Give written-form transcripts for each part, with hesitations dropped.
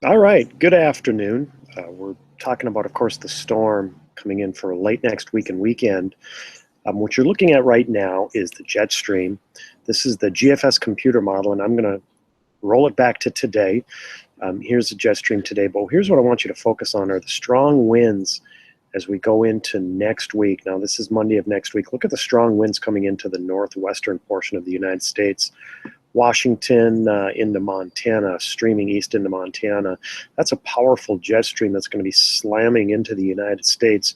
All right, good afternoon. We're talking about, of course, the storm coming in for late next week and weekend. What you're looking at right now is the jet stream. This is the GFS computer model, and I'm going to roll it back to today. Here's the jet stream today, but here's what I want you to focus on are the strong winds as we go into next week. Now, this is Monday of next week. Look at the strong winds coming into the northwestern portion of the United States. Washington into Montana, streaming east into Montana. That's a powerful jet stream that's going to be slamming into the United States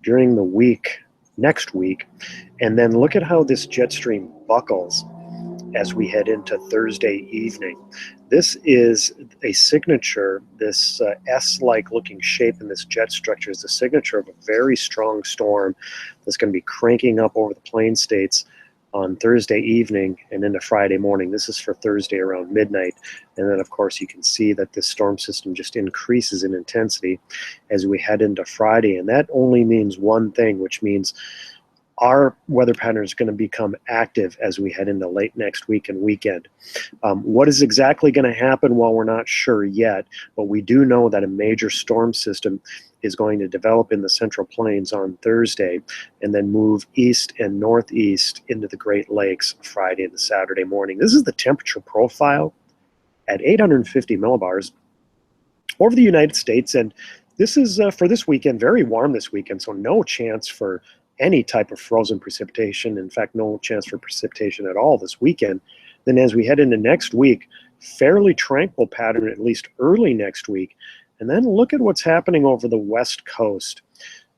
during the week, next week. And then look at how this jet stream buckles as we head into Thursday evening. This is a signature, this S-like looking shape in this jet structure is the signature of a very strong storm that's going to be cranking up over the plain states on Thursday evening and into Friday morning. This is for Thursday around midnight. And then, of course, you can see that this storm system just increases in intensity as we head into Friday. And that only means one thing, which means our weather pattern is going to become active as we head into late next week and weekend. What is exactly going to happen? Well, we're not sure yet, but we do know that a major storm system is going to develop in the Central Plains on Thursday and then move east and northeast into the Great Lakes Friday and Saturday morning. This is the temperature profile at 850 millibars over the United States, and this is for this weekend, very warm this weekend, so no chance for any type of frozen precipitation. In fact, no chance for precipitation at all this weekend. Then as we head into next week, fairly tranquil pattern, at least early next week. And then look at what's happening over the West Coast.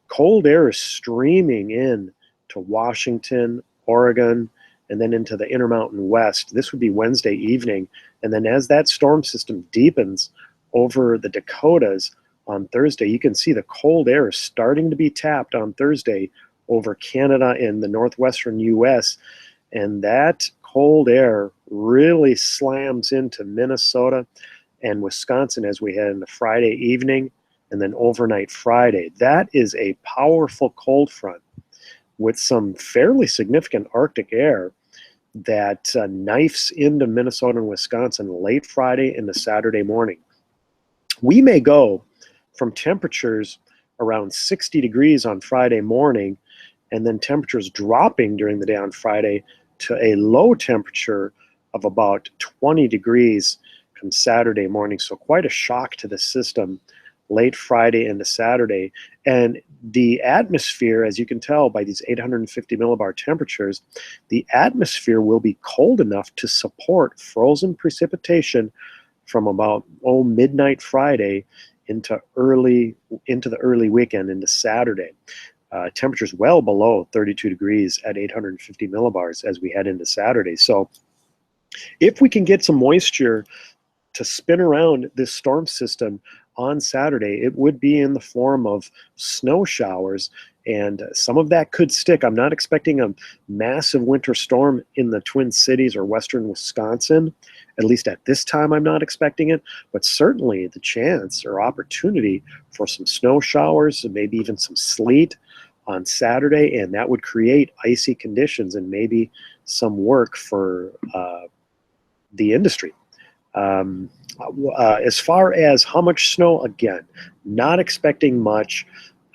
Cold air is streaming in to Washington, Oregon, and then into the Intermountain West. This would be Wednesday evening. And then as that storm system deepens over the Dakotas on Thursday, you can see the cold air is starting to be tapped on Thursday over Canada and the northwestern U.S., and that cold air really slams into Minnesota and Wisconsin as we head into Friday evening and then overnight Friday. That is a powerful cold front with some fairly significant Arctic air that knifes into Minnesota and Wisconsin late Friday into Saturday morning. We may go from temperatures around 60 degrees on Friday morning and then temperatures dropping during the day on Friday to a low temperature of about 20 degrees come Saturday morning. So quite a shock to the system late Friday into Saturday. And the atmosphere, as you can tell by these 850 millibar temperatures, the atmosphere will be cold enough to support frozen precipitation from about midnight Friday into the early weekend into Saturday. Temperatures well below 32 degrees at 850 millibars as we head into Saturday. So if we can get some moisture to spin around this storm system on Saturday, it would be in the form of snow showers, and some of that could stick. I'm not expecting a massive winter storm in the Twin Cities or western Wisconsin. At least at this time, I'm not expecting it, but certainly the chance or opportunity for some snow showers and maybe even some sleet on Saturday, and that would create icy conditions and maybe some work for the industry. As far as how much snow, again, not expecting much,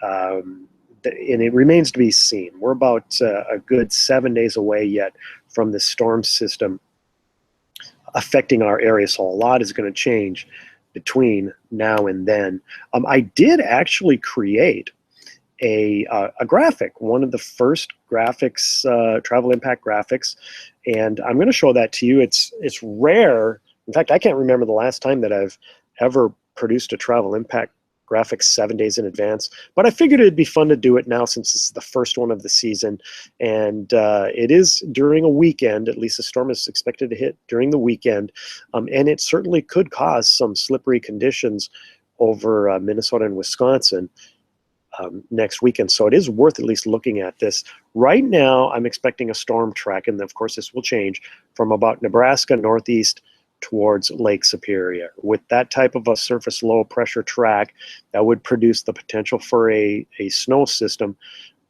and it remains to be seen. We're about a good 7 days away yet from this storm system affecting our area, so a lot is going to change between now and then. I did actually create a graphic, one of the first graphics, travel impact graphics, and I'm going to show that to you. It's rare. In fact, I can't remember the last time that I've ever produced a travel impact graphic 7 days in advance, but I figured it'd be fun to do it now since it's the first one of the season, and it is during a weekend. At least the storm is expected to hit during the weekend, and it certainly could cause some slippery conditions over Minnesota and Wisconsin next weekend. So it is worth at least looking at this. Right now, I'm expecting a storm track, and of course this will change, from about Nebraska northeast towards Lake Superior. With that type of a surface low pressure track, that would produce the potential for a snow system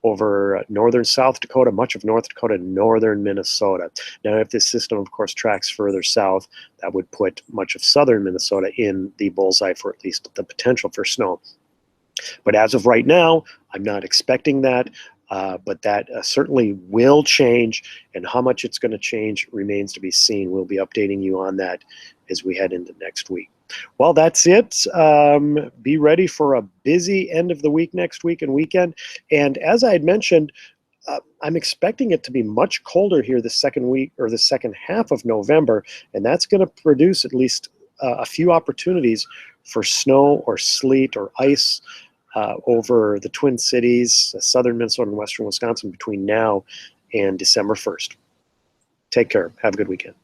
over northern South Dakota, much of North Dakota, northern Minnesota. Now, if this system, of course, tracks further south, that would put much of southern Minnesota in the bullseye for at least the potential for snow. But as of right now, I'm not expecting that. But that certainly will change, and how much it's going to change remains to be seen. We'll be updating you on that as we head into next week. Well, that's it. Be ready for a busy end of the week next week and weekend. And as I had mentioned, I'm expecting it to be much colder here the second week or the second half of November, and that's going to produce at least a few opportunities for snow or sleet or ice over the Twin Cities, southern Minnesota and western Wisconsin between now and December 1st. Take care. Have a good weekend.